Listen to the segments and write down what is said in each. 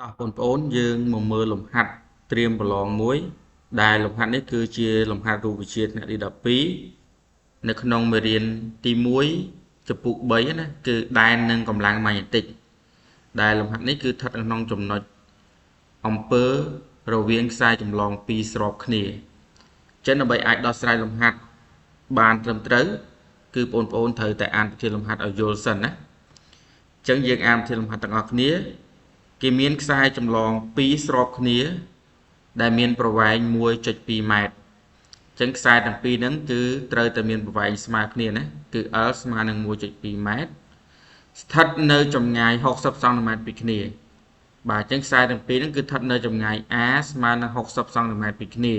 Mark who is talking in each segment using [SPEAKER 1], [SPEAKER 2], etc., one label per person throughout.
[SPEAKER 1] តោះបងប្អូនយើងមកមើលលំហាត់ត្រៀមប្រឡងមួយដែលលំហាត់នេះគឺជាលំហាត់រូបវិទ្យាថ្នាក់ទី12នៅក្នុងមេរៀនទី1ចំពុក3ណាគឺដែននិងកម្លាំងម៉ាញ់ទិកដែលលំហាត់នេះគឺស្ថិតនៅក្នុងចំណុចអំពើរវាងខ្សែចម្លងពីរស្របគ្នាចឹងដើម្បីអាចដោះស្រាយលំហាត់បានត្រឹមត្រូវគឺបងប្អូនត្រូវតែអានប្រធានលំហាត់ឲ្យយល់សិនណាចឹងយើងអានប្រធានលំហាត់ទាំងអស់គ្នាគេមានខ្សែចម្លង2ស្របគ្នាដែលមានប្រវែង 1.2 ម៉ែត្រអញ្ចឹងខ្សែទាំងពីរហ្នឹងគឺត្រូវតែមានប្រវែងស្មើគ្នាណាគឺ L ស្មើនឹង 1.2 ម៉ែត្រស្ថិតនៅចម្ងាយ60សង់ទីម៉ែត្រពីគ្នាបាទអញ្ចឹងខ្សែទាំងពីរហ្នឹងគឺស្ថិតនៅចម្ងាយ A ស្មើនឹង60សង់ទីម៉ែត្រពីគ្នា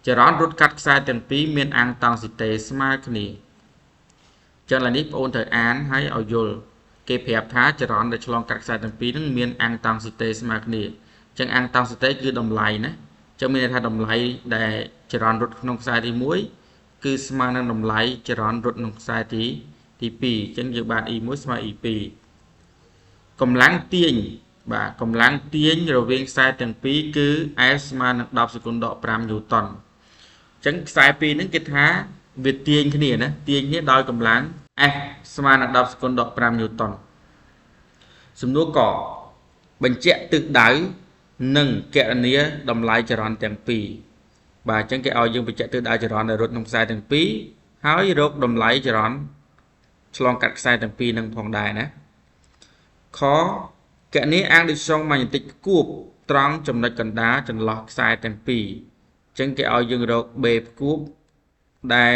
[SPEAKER 1] ចរន្តរត់កាត់ខ្សែទាំងពីរមានអាំងតង់ស៊ីតេស្មើគ្នាអញ្ចឹងឡើយនេះបងប្អូនត្រូវអានឲ្យយល់គេប្រាប់ថាចរន្តដែលឆ្លងកាត់ខ្សែទាំងពីរហ្នឹងមានអាំងតង់ស៊ីតេស្មើគ្នាអញ្ចឹងអាំងតង់ស៊ីតេគឺតម្លៃណាអញ្ចឹងមានន័យថាតម្លៃដែលចរន្តរត់ក្នុងខ្សែទី1គឺស្មើនឹងតម្លៃចរន្តរត់ក្នុងខ្សែទី2អញ្ចឹងយើងបាន E1 ស្មើ E2 កម្លាំងទាញបាទកម្លាំងទាញរវាងខ្សែទាំងពីរគឺ S ស្មើនឹង10សេគុណដក5 Newton អញ្ចឹងខ្សែពីរហ្នឹងគេថាវាទាញគ្នាណាទាញគ្នាដោយកម្លាំង F ស្មើនឹង10សេគុណដក5 Newton សំណួរកបញ្ជាក់ទិសដៅនិងគណនាតម្លៃចរន្តទាំងពីរបាទអញ្ចឹងគេឲ្យយើងបញ្ជាក់ទិសដៅចរន្តដែលរត់ក្នុងខ្សែទាំងពីរហើយរកតម្លៃចរន្តឆ្លងកាត់ខ្សែទាំងពីរនឹងផងដែរណាខគណនាអាំងដូចចុងម៉ាញ់ទិកគួបត្រង់ចំណុចកណ្ដាលចន្លោះខ្សែទាំងពីរអញ្ចឹងគេឲ្យយើងរក B គួបដែល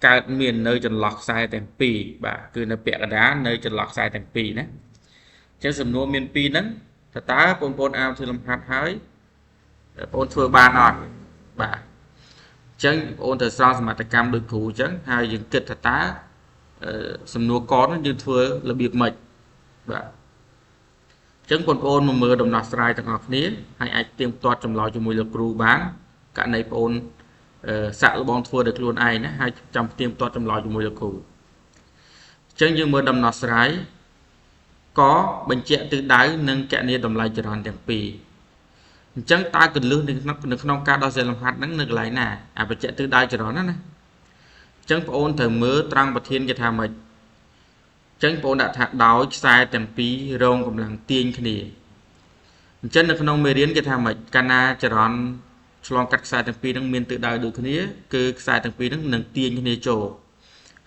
[SPEAKER 1] កើតមាននៅចន្លោះខ្សែទាំងពីរបាទគឺនៅពាក់កណ្ដាលនៅចន្លោះខ្សែទាំងពីរណាអញ្ចឹងសំណួរមាន2ហ្នឹងតើបងប្អូនអានធ្វើលំហាត់ហើយបងប្អូនធ្វើបានអត់បាទអញ្ចឹងបងប្អូនត្រូវស្រង់សមត្ថកម្មដូចគ្រូអញ្ចឹងហើយយើងគិតថាតើសំណួរកហ្នឹងយើងធ្វើរបៀបម៉េចបាទអញ្ចឹងបងប្អូនមកមើលដំណោះស្រាយទាំងអស់គ្នាហើយអាចទៀងទាត់ចម្លើយជាមួយលោកគ្រូបានករណីបងប្អូនសាក់លបងធ្វើដោយខ្លួនឯងណាហើយចាំទៀងទាត់ចម្លើយជាមួយលោកគ្រូអញ្ចឹងយើងមើលដំណោះស្រាយកបញ្ជាក់ទិសដៅនិងគណនាតម្លៃចរន្តទាំងពីរអញ្ចឹងតើកន្លឹះនៅក្នុងការដោះស្រាយលំហាត់ហ្នឹងនៅកន្លែងណាអាបញ្ជាក់ទិសដៅចរន្តណាអញ្ចឹងបងប្អូនត្រូវមើលត្រង់ប្រធានគេថាម៉េចអញ្ចឹងបងប្អូនដាក់ថាដោយខ្សែទាំងពីររងកម្លាំងទាញគ្នាអញ្ចឹងនៅក្នុងមេរៀនគេថាម៉េចកាលណាចរន្តឆ្លងកាត់ខ្សែទាំងពីរហ្នឹងមានទិសដៅដូចគ្នាគឺខ្សែទាំងពីរហ្នឹងនឹងទាញគ្នាចូល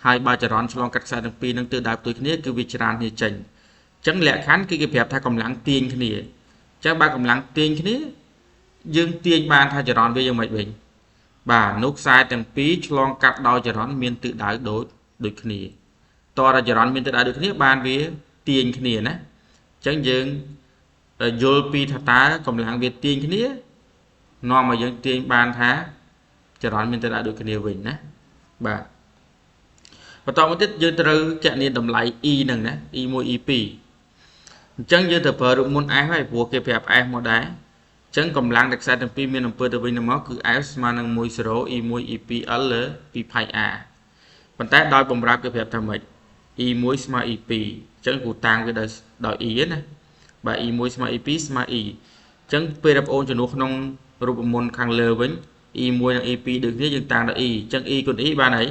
[SPEAKER 1] ហើយបើចរន្តឆ្លងកាត់ខ្សែទាំងពីរហ្នឹងទិសដៅផ្ទុយគ្នាគឺវាច្រានគ្នាចេញអញ្ចឹងលក្ខខណ្ឌគឺគេប្រាប់ថាកម្លាំងទាញគ្នាអញ្ចឹងបើកម្លាំងទាញគ្នាយើងទាញបានថាចរន្តវាយ៉ាងម៉េចវិញបាទនោះខ្សែទាំងពីរឆ្លងកាត់ដោយចរន្តមានទិសដៅដូចគ្នាតើចរន្តមានទិសដៅដូចគ្នាបានវាទាញគ្នាណាអញ្ចឹងយើងយល់ពីថាតើកម្លាំងវាទាញគ្នានាំឲ្យយើងទាញបានថាចរន្តមានទិសដៅដូចគ្នាវិញណាបាទបន្តមកទៀតយើងត្រូវគណនាតម្លៃ E ហ្នឹងណា E1 E2 អញ្ចឹងយើងត្រូវប្រើរូបមន្ត F ហើយព្រោះគេប្រាប់ F មកដែរអញ្ចឹងកម្លាំងដែលខ្សែទាំងពីរមានអំពើទៅវិញទៅមកគឺ F ស្មើនឹង10 E1 E2L លើ 2πa ប៉ុន្តែដោយបំរើគេប្រាប់ថាម៉េច E1 ស្មើ E2 អញ្ចឹងគូតាំងវាដោយ E ណាបាទ E1 ស្មើ E2 ស្មើ E អញ្ចឹងពេលបងប្អូនចំនួនក្នុងរូបមន្តខាងលើវិញ E1 និង E2 ដូចគ្នាយើងតាំងដល់ E អញ្ចឹង E គុណ E បានអី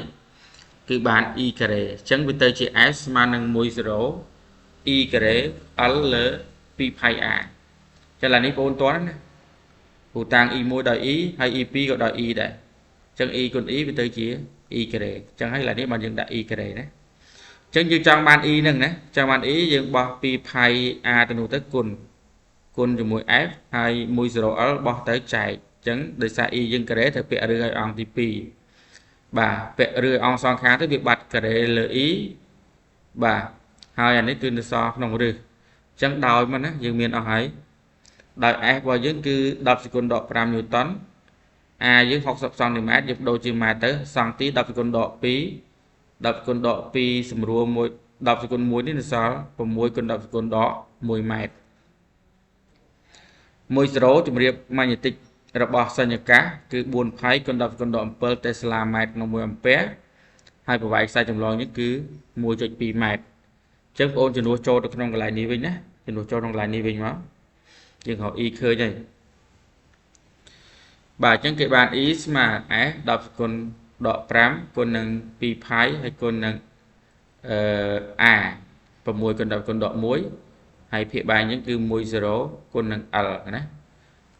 [SPEAKER 1] គឺបាន E ការ៉េអញ្ចឹងវាទៅជា S ស្មើនឹង10 E ការ៉េ L លើ 2πa ចឹងឡើយនេះបងប្អូនតន់ណាព្រោះតាំង E1 ដោយ E ហើយ E2 ក៏ដោយ E ដែរអញ្ចឹង E គុណ E វាទៅជា E ការ៉េអញ្ចឹងហើយឡើយនេះបានយើងដាក់ E ការ៉េណាអញ្ចឹងយើងចង់បាន E ហ្នឹងណាចង់បាន E យើងបោះ 2πa ទៅនោះទៅគុណជាមួយ F ហើយ 10L បោះទៅចែកអញ្ចឹងដោយសារ E យើងការ៉េត្រូវពាក់ឬឲ្យអង្គទី2បាទពាក់ឬអង្គសងខាងទៅវាបាត់ការ៉េលើ E បាទហើយអានេះគឺនៅសល់ក្នុងរឹសអញ្ចឹងដោយមកណាយើងមានអស់ហើយដោយ S របស់យើងគឺ10សេគុណដក5 Newton A យើង60សង់ទីម៉ែត្រយើងបដូរជាម៉ែត្រទៅសង់ទី10សេគុណដក2 10សេគុណដក2សម្រួល1 10សេគុណ1នេះនៅសល់6គុណ10សេគុណដក1ម៉ែត្រ1 ជំរាបម៉ាញេទិករបស់សញ្ញាកាសគឺ4 ផៃគុណ10សេគុណដក7 Tesla ម៉ែត្រក្នុង1អាំពែហើយប្រវែងខ្សែចម្លងនេះគឺ 1.2 ម៉ែត្រអញ្ចឹងបងប្អូនចំនួនចូលទៅក្នុងកន្លែងនេះវិញណាចំនួនចូលក្នុងកន្លែងនេះវិញមក យើងរក e ឃើញហើយបាទអញ្ចឹងគេបាន e ស្មើ s 10គុណដក5គុណនឹង2 pi ហើយគុណនឹងa 6គុណ10គុណដក1ហើយភាគបែងអញ្ចឹងគឺ10គុណនឹង l ណា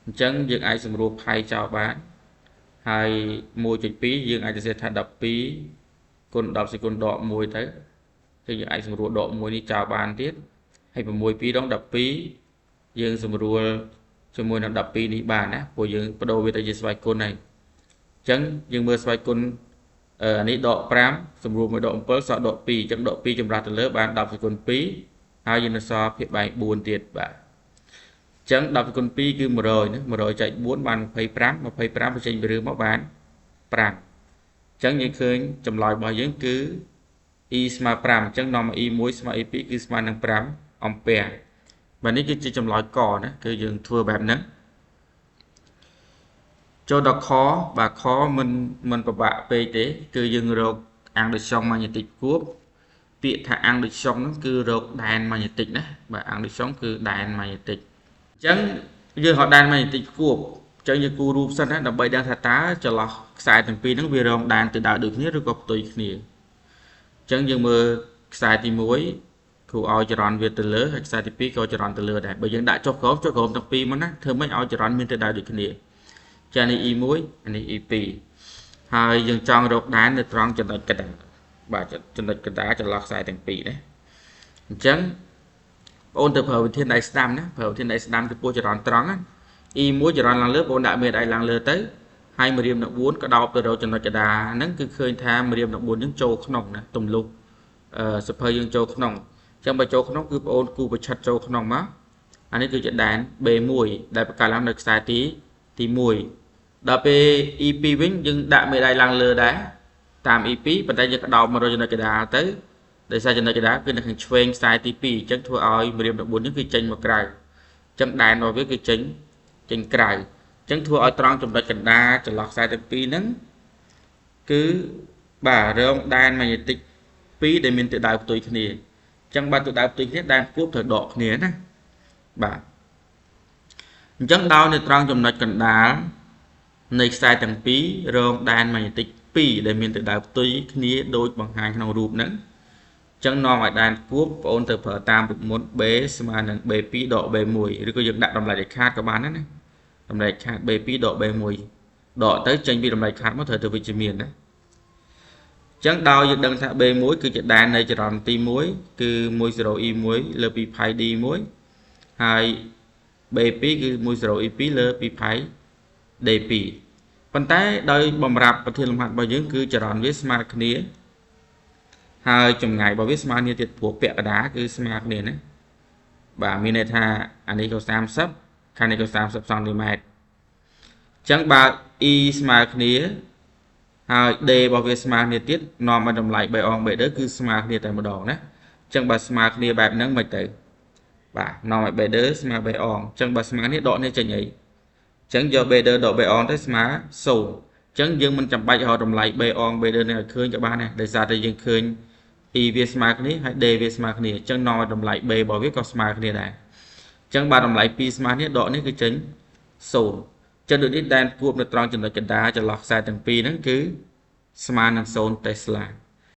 [SPEAKER 1] អញ្ចឹងយើងអាចសម្រួល pi ចោលបានហើយ 1.2 យើងអាចសរសេរថា12គុណ10សេគុណដក1ទៅគឺយើងអាចសម្រួលដក1នេះចោលបានទៀតហើយ6 2ដង12យើងសម្រួលជាមួយនឹង12នេះបានណាព្រោះយើងបដូរវាទៅជាស្វ័យគុណហើយអញ្ចឹងយើងមើលស្វ័យគុណអានេះដក5សម្រួលមួយដក7សល់ដក2អញ្ចឹងដក2ចម្រាស់ទៅលើបាន10សេគុណ2ហើយយើងនៅសល់ភាគបែង4ទៀតបាទអញ្ចឹង10សេគុណ2គឺ100ណា100ចែក4បាន25 25បញ្ចេញពីរឿងមកបាន5អញ្ចឹងយើងឃើញចម្លើយរបស់យើងគឺ e ស្មើ5អញ្ចឹងនាំមក e 1ស្មើ e 2គឺស្មើនឹង5អំពែបាទនេះគឺជាចម្លើយកណាគឺយើងធ្វើបែបហ្នឹងចូលដល់ខបាទខមិនពិបាកពេកទេគឺយើងរកអាំងដូចចុងម៉ាញេទិកគួបពាក្យថាអាំងដូចចុងហ្នឹងគឺរកដែនម៉ាញេទិកណាបាទអាំងដូចចុងគឺដែនម៉ាញេទិកអញ្ចឹងយើងរកដែនម៉ាញេទិកគួបអញ្ចឹងយើងគូររូបសិនណាដើម្បីដឹងថាតើចន្លោះខ្សែទាំងពីរហ្នឹងវារងដែនទៅដល់ដូចគ្នាឬក៏ផ្ទុយគ្នាអញ្ចឹងយើងមើលខ្សែទី1គ្រូឲ្យចរន្តវាទៅលើហើយខ្សែទី2ក៏ចរន្តទៅលើដែរបើយើងដាក់ចុះក្រោមទាំងពីរមកណាធ្វើម៉េចឲ្យចរន្តមានទៅដល់ដូចគ្នាចានេះ e1 អានេះ e2 ហើយយើងចង់រកដែននៅត្រង់ចំណុចកណ្ដាលបាទចំណុចកណ្ដាលចន្លោះខ្សែទាំងពីរណាអញ្ចឹងបងអូនទៅប្រើវិធានដៃស្ដាំណាប្រើវិធានដៃស្ដាំចំពោះចរន្តត្រង់ណា e1 ចរន្តឡើងលើបងអូនដាក់មេដៃឡើងលើទៅហើយម្រាមនឹង4ក៏ដោតទៅរកចំណុចកណ្ដាលហ្នឹងគឺឃើញថាម្រាមនឹង4យើងចូលក្នុងណាទម្លុះសភៅយើងចូលក្នុងអញ្ចឹងបើចូលក្នុងគឺបងអូនគូប្រឆិតចូលក្នុងមកអានេះគឺជាដែន B1 ដែលបង្កើតឡើងនៅខ្សែទី1ដល់ពេល E2 វិញយើងដាក់មេដៃឡើងលើដែរតាម E2 ប៉ុន្តែយើងក៏ដោតមករកចំណុចកណ្ដាលទៅដោយសារចំណុចកណ្ដាលគឺនៅខាងឆ្វេងខ្សែទី2អញ្ចឹងធ្វើឲ្យម្រាម14នេះគឺចេញមកក្រៅអញ្ចឹងដែនរបស់វាគឺចេញក្រៅអញ្ចឹងធ្វើឲ្យត្រង់ចំណុចកណ្ដាលចន្លោះខ្សែទាំងពីរហ្នឹងគឺបាទរងដែនម៉ាញេទិក2ដែលមានទិសដៅផ្ទុយគ្នាអញ្ចឹងបើទិសដៅផ្ទុយគ្នាដែនគួបត្រូវដកគ្នាណាបាទអញ្ចឹងដោយនៅត្រង់ចំណុចកណ្ដាលនៃខ្សែទាំងពីររងដែនម៉ាញេទិក2ដែលមានទិសដៅផ្ទុយគ្នាដូចបង្ហាញក្នុងរូបហ្នឹងអញ្ចឹងនាំឲ្យដែនគួបបងអូនទៅប្រើតាមរូបមន្ត B ស្មើនឹង B2 ដក B1 ឬក៏យើងដាក់តម្លៃខាតក៏បានដែរណាតម្លៃខាត B2 ដក B1 ដកទៅចេញពីតម្លៃខាតមកត្រូវទៅវិជ្ជមានណាអញ្ចឹងដោយយើងដឹងថា B1 គឺជាដែននៃចរន្តទី1គឺ 10E1 លើ 2 pi D1 ហើយ B2 គឺ 10E2 លើ 2 pi D2 ប៉ុន្តែដោយបំរាប់ប្រធានលំហាត់របស់យើងគឺចរន្តវាស្មើគ្នាហើយចម្ងាយរបស់វាស្មើគ្នាទៀតព្រោះពាក់កណ្ដាលគឺស្មើគ្នាណាបាទមានន័យថាអានេះក៏30ខាងនេះក៏30សង់ទីម៉ែត្រអញ្ចឹងបើ E ស្មើគ្នាហើយ D របស់វាស្មើគ្នាទៀតនាំឲ្យតម្លៃ B អង B ដឺគឺស្មើគ្នាតែម្ដងណាអញ្ចឹងបើស្មើគ្នាបែបហ្នឹងមិនទៅបាទនាំឲ្យ B ដឺស្មើ B អងអញ្ចឹងបើស្មើនេះដកនេះចេញអីអញ្ចឹងយក B ដឺដក B អងទៅស្មើ0អញ្ចឹងយើងមិនចាំបាច់រកតម្លៃ B អង B ដឺនេះឲ្យឃើញក៏បានដែរដោយសារតែយើងឃើញ E វាស្មើគ្នាហើយ D វាស្មើគ្នាអញ្ចឹងនាំឲ្យតម្លៃ B របស់វាក៏ស្មើគ្នាដែរអញ្ចឹងបើតម្លៃ2ស្មើគ្នាដកនេះគឺចេញ0ចឹងដូចនេះដែនគួបនៅត្រង់ចំណុចកណ្ដាលចន្លោះខ្សែទាំងពីរហ្នឹងគឺស្មើនឹង0 Tesla